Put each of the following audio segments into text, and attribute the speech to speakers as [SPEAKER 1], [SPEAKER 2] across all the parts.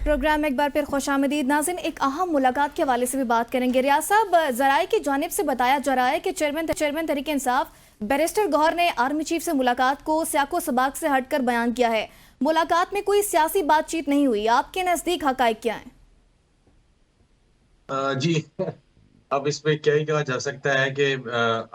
[SPEAKER 1] Programme में एक बार फिर खुशामदीद। नाज़रीन, एक अहम मुलाकात के हवाले से भी बात करेंगे। रियाज साहब, ज़राए की जानिब से बताया जा रहा है कि चेयरमैन तहरीक इंसाफ बैरिस्टर गौहर ने आर्मी चीफ से मुलाकात को सियाको सबाक से हटकर बयान किया है। मुलाकात में कोई सियासी बातचीत नहीं हुई। आपके नज़दीक हकाइक क्या है?
[SPEAKER 2] जी। अब इसमें क्या ही कहा जा सकता है कि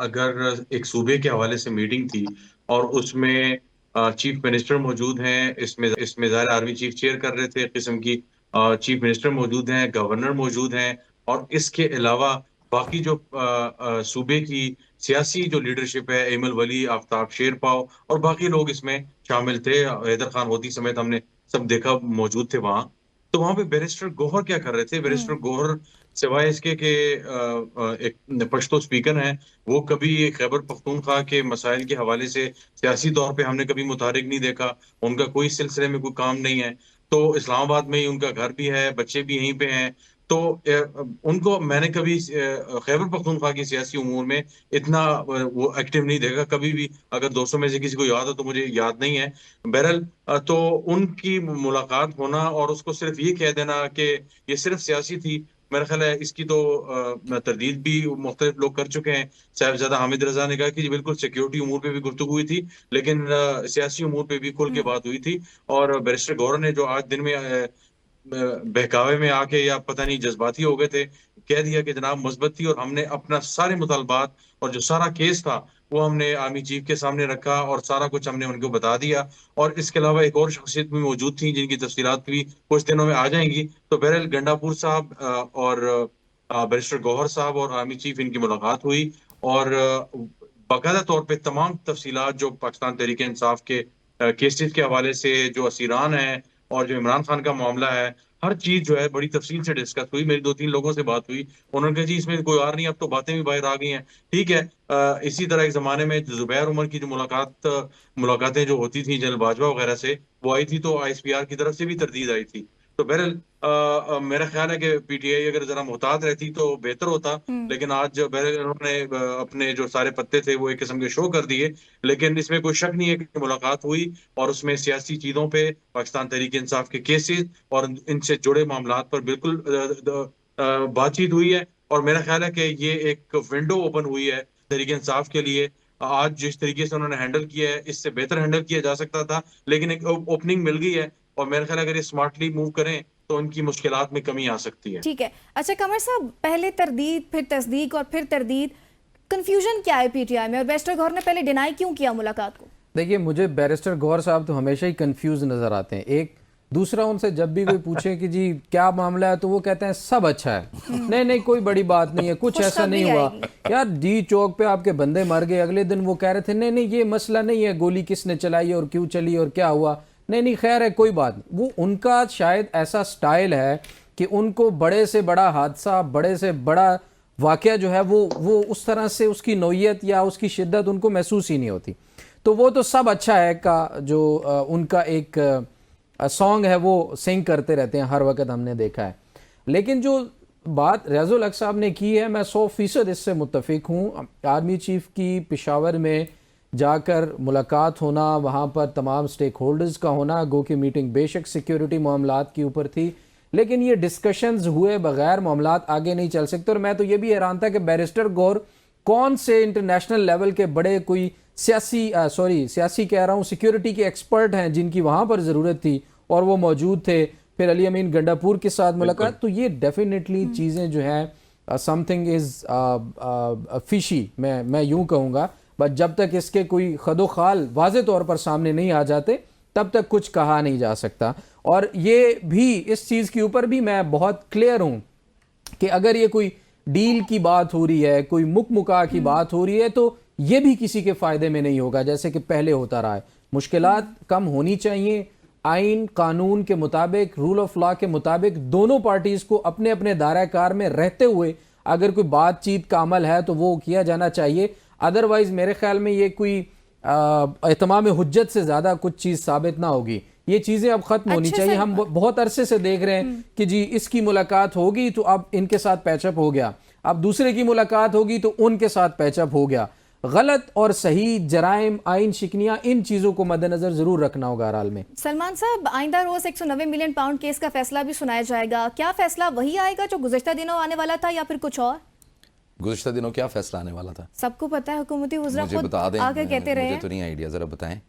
[SPEAKER 2] अगर एक सूबे के हवाले से मीटिंग थी और उसमें चीफ मिनिस्टर मौजूद हैं, इसमें ज़ाहिर आर्मी चीफ चेयर कर रहे थे, एक किस्म की चीफ मिनिस्टर मौजूद हैं, गवर्नर मौजूद हैं, और इसके अलावा बाकी जो सूबे की सियासी जो लीडरशिप है, एमल वली, आफ्ताब शेरपाव और बाकी लोग इसमें शामिल थे। हैदर खान होती समेत हमने सब देखा, मौजूद थे वहां। तो वहां पे बैरिस्टर गौहर क्या कर रहे थे? बैरिस्टर गौहर सिवाय इसके कि एक पश्तो स्पीकर हैं, वो कभी खैबर पख्तूनख्वा के मसाइल के हवाले से सियासी तौर पे हमने कभी मुतारिक नहीं देखा। उनका कोई सिलसिले में कोई काम नहीं है। तो इस्लामाबाद में ही उनका घर भी है, बच्चे भी यहीं पे हैं। तो उनको मैंने कभी खैबर पख्तूनख्वा की सियासी उमूर में इतना वो एक्टिव नहीं देखा कभी भी। अगर 200 में से किसी को याद हो तो मुझे याद नहीं है। बहरहाल तो उनकी मुलाकात होना और उसको सिर्फ ये कह देना कि ये सिर्फ सियासी थी, मेरा ख्याल है इसकी तो तरदीद भी मुख्तलिफ लोग कर चुके हैं। साहिबजादा हामिद रजा ने कहा कि जी बिल्कुल सिक्योरिटी उमूर पे भी गुफ्तगू हुई थी, लेकिन सियासी उमूर पे भी खुल के बात हुई थी। और बैरिस्टर गौहर ने जो आज दिन में बहकावे में आके या पता नहीं जज्बाती हो गए थे, कह दिया कि जनाब मुस्बत थी, और हमने अपना सारे मुतालबात और जो सारा केस था वो हमने आर्मी चीफ के सामने रखा और सारा कुछ हमने उनको बता दिया। और इसके अलावा एक और शख्सियत भी मौजूद थी जिनकी तफसीलात भी कुछ दिनों में आ जाएंगी। तो बहरहाल गंडापुर साहब और बैरिस्टर गौहर साहब और आर्मी चीफ, इनकी मुलाकात हुई, और बाकायदा तौर पे तमाम तफसीलात जो पाकिस्तान तहरीक इंसाफ के केसेस के हवाले से, जो असीरान हैं और जो इमरान खान का मामला है, हर चीज जो है बड़ी तफसील से डिस्कस हुई। मेरी 2-3 लोगों से बात हुई, उन्होंने कहा जी इसमें कोई और नहीं, अब तो बातें भी बाहर आ गई हैं। ठीक है। इसी तरह एक जमाने में जुबैर उमर की जो मुलाकातें जो होती थी जनरल बाजवा वगैरह से, वो आई थी तो आईएसपीआर की तरफ से भी तरदीद आई थी। तो बहरहाल मेरा ख्याल है कि पीटीआई अगर जरा मुहतात रहती तो बेहतर होता। लेकिन आज बहरहाल उन्होंने अपने जो सारे पत्ते थे वो एक किस्म के शो कर दिए। लेकिन इसमें कोई शक नहीं है कि मुलाकात हुई और उसमें सियासी चीजों पे, पाकिस्तान तहरीक इंसाफ के केसेस और इनसे जुड़े मामलात पर बिल्कुल बातचीत हुई है। और मेरा ख्याल है कि ये एक विंडो ओपन हुई है तहरीक इंसाफ के लिए। आज जिस तरीके से उन्होंने हैंडल किया है, इससे बेहतर हैंडल किया जा सकता था, लेकिन एक ओपनिंग मिल गई है। और मेरा ख्याल है अगर ये स्मार्टली मूव करें तो उनकी मुश्किलात में कमी आ सकती है।
[SPEAKER 1] ठीक है। अच्छा कमर साहब, पहले तरदीद, फिर तस्दीक और फिर तरदीद, कंफ्यूजन क्या है पीटीआई में? और बैरिस्टर गौहर ने पहले डिनाई क्यों किया मुलाकात को?
[SPEAKER 3] देखिए, मुझे बैरिस्टर गौहर साहब तो हमेशा ही कंफ्यूज नजर आते हैं। एक दूसरा, उनसे जब भी कोई पूछे कि जी क्या मामला है, तो वो कहते हैं सब अच्छा है, नहीं नहीं कोई बड़ी बात नहीं है, कुछ ऐसा नहीं हुआ। यार डी चौक पे आपके बंदे मर गए, अगले दिन वो कह रहे थे नहीं नहीं ये मसला नहीं है, गोली किसने चलाई और क्यों चली और क्या हुआ, नहीं नहीं खैर है कोई बात नहीं। वो उनका शायद ऐसा स्टाइल है कि उनको बड़े से बड़ा हादसा, बड़े से बड़ा वाकया जो है वो उस तरह से उसकी नौयत या उसकी शिद्दत उनको महसूस ही नहीं होती। तो वो तो सब अच्छा है का जो उनका एक सॉन्ग है वो सिंग करते रहते हैं हर वक्त, हमने देखा है। लेकिन जो बात रियाजुल हक साहब ने की है, मैं 100% इससे मुत्तफिक हूँ। आर्मी चीफ की पेशावर में जाकर मुलाकात होना, वहाँ पर तमाम स्टेक होल्डर्स का होना, गो की मीटिंग बेशक सिक्योरिटी मामलात के ऊपर थी, लेकिन ये डिस्कशंस हुए बगैर मामलात आगे नहीं चल सकते। और मैं तो ये भी हैरान था कि बैरिस्टर गौहर कौन से इंटरनेशनल लेवल के बड़े कोई सियासी कह रहा हूँ, सिक्योरिटी के एक्सपर्ट हैं जिनकी वहाँ पर ज़रूरत थी और वो मौजूद थे। फिर अली अमीन गंडापुर के साथ मुलाकात, तो ये डेफिनेटली चीज़ें जो हैं समथिंग इज़ फिशी, मैं यूँ कहूँगा। बट जब तक इसके कोई खदोखाल वाज़े तौर पर सामने नहीं आ जाते तब तक कुछ कहा नहीं जा सकता। और ये भी, इस चीज़ के ऊपर भी मैं बहुत क्लियर हूँ कि अगर ये कोई डील की बात हो रही है, कोई मुका की बात हो रही है, तो ये भी किसी के फायदे में नहीं होगा जैसे कि पहले होता रहा है। मुश्किलात कम होनी चाहिए, आइन कानून के मुताबिक, रूल ऑफ लॉ के मुताबिक दोनों पार्टीज को अपने अपने दायरा कार में रहते हुए अगर कोई बातचीत का अमल है तो वो किया जाना चाहिए। अदरवाइज मेरे ख्याल में ये कोई एहतमाम हुज्जत से ज्यादा कुछ चीज साबित ना होगी। ये चीजें अब खत्म होनी चाहिए। हम बहुत अरसे से देख रहे हैं कि जी इसकी मुलाकात होगी तो अब इनके साथ पैचअप हो गया, अब दूसरे की मुलाकात होगी तो उनके साथ पैचअप हो गया। गलत और सही जराइम, आइन शिकनियां, इन चीज़ों को मद्देनजर ज़रूर रखना होगा हर हाल में।
[SPEAKER 1] सलमान साहब, आइंदा रोज 190 मिलियन पाउंड केस का फैसला भी सुनाया जाएगा। क्या फैसला वही आएगा जो गुज़श्ता दिनों आने वाला था या फिर कुछ और?
[SPEAKER 4] गुज़श्ता दिनों क्या फैसला आने वाला था?
[SPEAKER 1] सबको पता है, हुकूमती वज़रा
[SPEAKER 4] मुझे
[SPEAKER 1] खुद
[SPEAKER 4] बता दें,
[SPEAKER 1] आकर कहते रहे
[SPEAKER 4] मुझे तो नहीं आइडिया, जरा बताएं।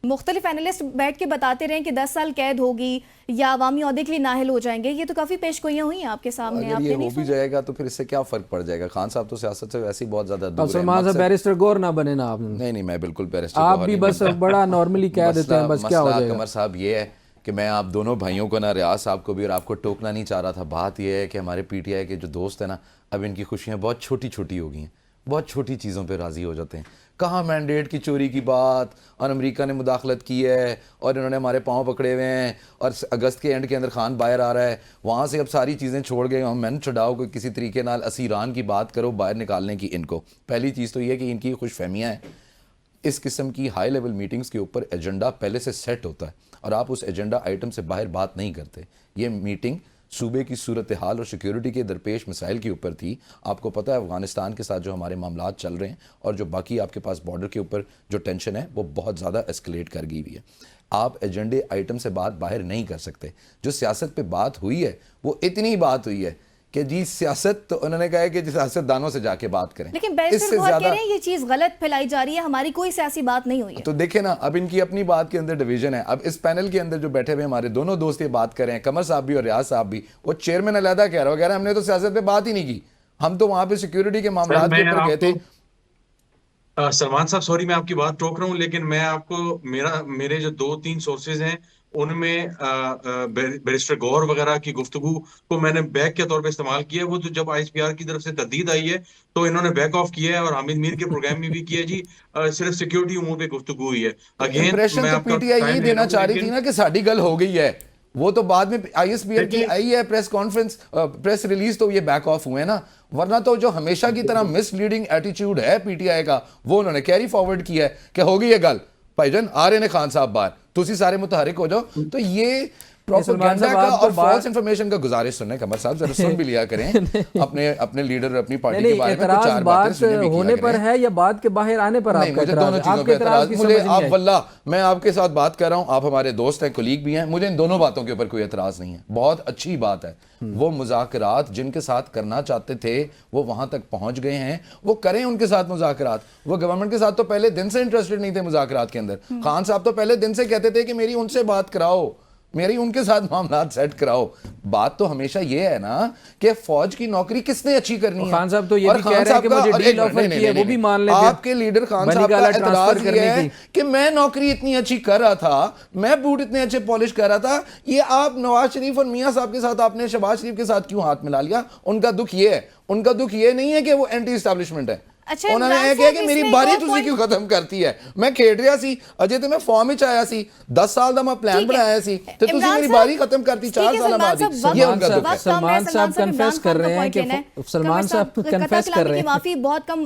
[SPEAKER 1] मुख्तलिफ एनालिस्ट बैठ के बताते रहे कि 10 साल कैद होगी या अवामी ओहदे के लिए नाअहल हो जाएंगे। ये तो काफी पेशगोइयां हुई हैं आपके सामने।
[SPEAKER 4] अगर
[SPEAKER 1] आपने
[SPEAKER 4] ये
[SPEAKER 1] नहीं
[SPEAKER 4] हो भी
[SPEAKER 1] सुना?
[SPEAKER 4] जाएगा तो फिर इससे क्या फर्क पड़ जाएगा? खान साहब तो सियासत से वैसे ही बहुत ज्यादा
[SPEAKER 3] अब
[SPEAKER 4] दूर हैं।
[SPEAKER 3] सलमान साहब बैरिस्टर गौर ना बने ना आप।
[SPEAKER 4] नहीं, मैं बिल्कुल बैरिस्टर
[SPEAKER 3] आप
[SPEAKER 4] गौहर
[SPEAKER 3] भी
[SPEAKER 4] नहीं
[SPEAKER 3] बस
[SPEAKER 4] बनता।
[SPEAKER 3] बड़ा नॉर्मली कह देते हैं, बस क्या हो
[SPEAKER 4] मसला
[SPEAKER 3] जाएगा।
[SPEAKER 4] कमर साहब ये है कि मैं आप दोनों भाइयों को ना, रियाज साहब को भी और आपको टोकना नहीं चाह रहा था। बात यह है कि हमारे पीटीआई के जो दोस्त हैं ना, अब इनकी खुशियां बहुत छोटी छोटी हो गई हैं, बहुत छोटी चीज़ों पे राज़ी हो जाते हैं। कहाँ मैंडेट की चोरी की बात, और अमेरिका ने मुदाखलत की है और इन्होंने हमारे पाँव पकड़े हुए हैं, और अगस्त के एंड के अंदर खान बाहर आ रहा है, वहाँ से अब सारी चीज़ें छोड़ गए। हम मैंने छुड़ाओ कोई किसी तरीके नाल असी ईरान की बात करो बाहर निकालने की। इनको पहली चीज़ तो ये है कि इनकी खुशफहमियाँ हैं। इस किस्म की हाई लेवल मीटिंग्स के ऊपर एजेंडा पहले से सेट होता है और आप उस एजेंडा आइटम से बाहर बात नहीं करते। ये मीटिंग सूबे की सूरत हाल और सिक्योरिटी के दरपेश मसाइल के ऊपर थी। आपको पता है अफगानिस्तान के साथ जो हमारे मामलात चल रहे हैं और जो बाकी आपके पास बॉर्डर के ऊपर जो टेंशन है वो बहुत ज़्यादा एस्केलेट कर गई हुई है। आप एजेंडे आइटम से बात बाहर नहीं कर सकते। जो सियासत पे बात हुई है वो इतनी बात हुई है कि जी सियासत, तो उन्होंने कहा है कि सियासतदानों से जाके बात करें।
[SPEAKER 1] लेकिन बैरिस्टर गौहर कह रहे हैं ये चीज गलत फैलाई जा रही है, हमारी कोई सियासी बात नहीं हुई है।
[SPEAKER 4] तो देखे ना, अब इनकी अपनी बात के अंदर डिवीजन है। अब इस पैनल के अंदर जो बैठे हुए हमारे दोनों दोस्त ये बात कर रहे हैं, कमर साहब भी और रियाज साहब भी, वो चेयरमैन अलहदा कह रहा है, हमने तो सियासत पे बात ही नहीं की, हम तो वहां पे सिक्योरिटी के मामला के ऊपर गए थे।
[SPEAKER 2] सलमान साहब, सॉरी मैं आपकी बात रोक रहा हूँ, लेकिन मैं आपको मेरे जो 2-3 सोर्सेज हैं उनमें बैरिस्टर गौहर वगैरह की गुफ्तगू को मैंने बैक के तौर पे इस्तेमाल किया है। वो तो जब आईएसपीआर की तरफ से तहदीद आई है तो इन्होंने बैक ऑफ किया है, और हामिद मीर के प्रोग्राम में भी किया जी। सिर्फ सिक्योरिटी उमूर पे गुफ्तगू हुई है। अगेन
[SPEAKER 4] इंप्रेशन
[SPEAKER 2] मैं
[SPEAKER 4] तो
[SPEAKER 2] आपका
[SPEAKER 4] पीटीआई ये
[SPEAKER 2] टाइम ले
[SPEAKER 4] देना
[SPEAKER 2] रहा हूं,
[SPEAKER 4] चाह रही थी
[SPEAKER 2] लेकिन
[SPEAKER 4] ना कि साड़ी गल हो गई है। वो तो बाद में आईएसपीआर की
[SPEAKER 2] देखिए-
[SPEAKER 4] आई है प्रेस कॉन्फ्रेंस, प्रेस रिलीज, तो ये बैक ऑफ हुए ना। वरना तो जो हमेशा की तरह मिसलीडिंग एटीट्यूड है पीटीआई का वो उन्होंने कैरी फॉरवर्ड किया है कि हो गई है गल भाईजान, आ रहे ने खान साहब बाहर, तुसी सारे मुतहरिक हो जाओ। तो ये प्रोपेगेंडा का और फॉल्स इंफॉर्मेशन का गुजारिश सुनने कमर साहब जरा सुन भी लिया करें अपने लीडर अपनी पार्टी के बारे में कुछ चार बातें सुनने भी किया
[SPEAKER 3] होने पर
[SPEAKER 4] करें।
[SPEAKER 3] है या बात के बाहर आने पर
[SPEAKER 4] नहीं,
[SPEAKER 3] आपका
[SPEAKER 4] मुझे दोनों
[SPEAKER 3] एतराज?
[SPEAKER 4] चीजों
[SPEAKER 3] आपके
[SPEAKER 4] पे
[SPEAKER 3] एतराज
[SPEAKER 4] एतराज,
[SPEAKER 3] की
[SPEAKER 4] मुझे
[SPEAKER 3] समझ नहीं
[SPEAKER 4] आप
[SPEAKER 3] आई।
[SPEAKER 4] वल्लाह, मैं आपके साथ बात कर रहा हूँ, आप हमारे दोस्त हैं, कोलीग भी हैं, मुझे इन दोनों बातों के ऊपर कोई एतराज नहीं है। बहुत अच्छी बात है, वो मुज़ाकरात जिनके साथ करना चाहते थे वो वहां तक पहुंच गए हैं, वो करें उनके साथ मुज़ाकरात। वो गवर्नमेंट के साथ तो पहले दिन से इंटरेस्टेड नहीं थे मुज़ाकरात के अंदर। खान साहब तो पहले दिन से कहते थे कि मेरी उनसे बात कराओ, मेरी उनके साथ मामला सेट कराओ। बात तो हमेशा ये है ना कि फौज की नौकरी किसने अच्छी करनी है।
[SPEAKER 3] खान साहब तो ये
[SPEAKER 4] और
[SPEAKER 3] भी
[SPEAKER 4] खान
[SPEAKER 3] कह रहे हैं
[SPEAKER 4] साहब
[SPEAKER 3] कि
[SPEAKER 4] का-
[SPEAKER 3] मुझे
[SPEAKER 4] अरे
[SPEAKER 3] डील
[SPEAKER 4] नहीं,
[SPEAKER 3] ऑफर
[SPEAKER 4] नहीं,
[SPEAKER 3] की है,
[SPEAKER 4] नहीं,
[SPEAKER 3] वो भी
[SPEAKER 4] नहीं,
[SPEAKER 3] मान लेते।
[SPEAKER 4] आपके लीडर खान साहब का
[SPEAKER 3] बनीगाला ट्रांसफर
[SPEAKER 4] एतराज
[SPEAKER 3] करने
[SPEAKER 4] ये है
[SPEAKER 3] की।
[SPEAKER 4] कि मैं नौकरी इतनी अच्छी कर रहा था, मैं बूट इतने अच्छे पॉलिश कर रहा था, ये आप नवाज शरीफ और मियां साहब के साथ, आपने शहबाज शरीफ के साथ क्यों हाथ मिला लिया? उनका दुख ये है, उनका दुख ये नहीं है कि वो एंटी एस्टैब्लिशमेंट है।
[SPEAKER 1] अच्छा,
[SPEAKER 4] उन्होंने
[SPEAKER 1] इमरान
[SPEAKER 4] ये किया कि
[SPEAKER 1] साहब
[SPEAKER 4] मेरी
[SPEAKER 1] इसमें
[SPEAKER 4] बारी
[SPEAKER 1] दो
[SPEAKER 4] तुसी
[SPEAKER 1] point-
[SPEAKER 4] क्यों खत्म करती है? मैं खेड रहा सी अजय, तो मैं फॉर्म विच आया सी, 10 साल का मैं प्लान
[SPEAKER 1] ठीक है।
[SPEAKER 4] बनाया सी, तो तुसी
[SPEAKER 1] इमरान
[SPEAKER 4] मेरी
[SPEAKER 1] साहब-
[SPEAKER 4] बारी खत्म करती 4
[SPEAKER 1] ठीक है,
[SPEAKER 4] साल
[SPEAKER 1] सलमान
[SPEAKER 4] बाद
[SPEAKER 1] साहब,
[SPEAKER 4] ही। ये उनका दुख है।
[SPEAKER 3] सलमान साहब कन्फेस कर रहे हैं कि सलमान साहब कन्फेस कर रहे हैं।
[SPEAKER 1] माफी, बहुत कम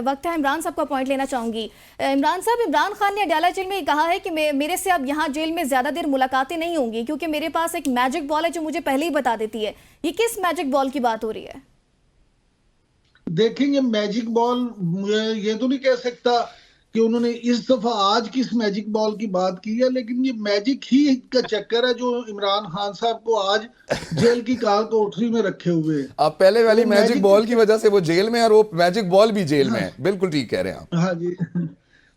[SPEAKER 1] वक्त है, इमरान साहब का पॉइंट लेना चाहूंगी। इमरान साहब, इमरान खान ने अडाला जेल में कहा है कि मेरे से अब यहाँ जेल में ज्यादा देर मुलाकातें नहीं होंगी क्योंकि मेरे पास एक मैजिक बॉल है जो मुझे पहले ही बता देती है। ये किस मैजिक बॉल की बात हो रही है?
[SPEAKER 5] देखेंगे मैजिक बॉल, ये तो नहीं कह सकता कि उन्होंने इस दफा आज किस मैजिक बॉल की बात की है, लेकिन ये मैजिक ही का चक्कर है जो इमरान खान साहब को आज जेल की काल कोठरी में रखे हुए हैं।
[SPEAKER 4] आप पहले वाली
[SPEAKER 5] वो
[SPEAKER 4] मैजिक
[SPEAKER 5] मैजिक
[SPEAKER 4] बॉल की वजह से वो जेल में है और वो मैजिक बॉल भी जेल में है। बिल्कुल ठीक कह रहे हैं आप।
[SPEAKER 5] हाँ जी,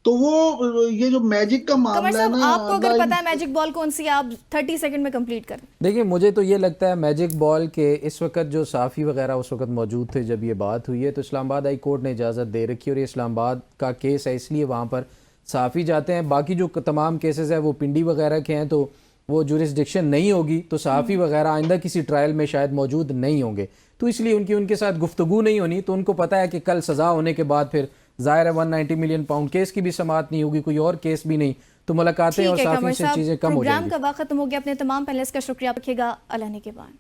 [SPEAKER 5] तो वो ये जो मैजिक का
[SPEAKER 1] कमर
[SPEAKER 5] मामला है
[SPEAKER 1] साहब,
[SPEAKER 5] ना,
[SPEAKER 1] आपको अगर पता है मैजिक बॉल कौन सी है, आप 30 सेकंड में कंप्लीट करें।
[SPEAKER 3] देखिए, मुझे तो ये लगता है मैजिक बॉल के इस वक्त जो साफ़ी वगैरह उस वक्त मौजूद थे जब ये बात हुई है, तो इस्लामाबाद हाई कोर्ट ने इजाज़त दे रखी है और ये इस्लामाबाद का केस है, इसलिए वहाँ पर साफ़ी जाते हैं। बाकी जो तमाम केसेस है वो पिंडी वगैरह के हैं, तो वो जुरिस्डिक्शन नहीं होगी, तो साफ़ी वगैरह आइंदा किसी ट्रायल में शायद मौजूद नहीं होंगे, तो इसलिए उनके साथ गुफ्तगू नहीं होनी। तो उनको पता है कि कल सज़ा होने के बाद फिर ज़ाहिर है 190 मिलियन पाउंड केस की भी समाअत नहीं होगी, कोई और केस भी नहीं, तो मुलाकातें और साफ़ी से चीज़ें कम हो
[SPEAKER 1] प्रोग्राम
[SPEAKER 3] जाएंगी।
[SPEAKER 1] का वक्त खत्म हो गया। अपने तमाम पैनलिस्ट का शुक्रिया रखिएगा। अल्लाह ने के बाद।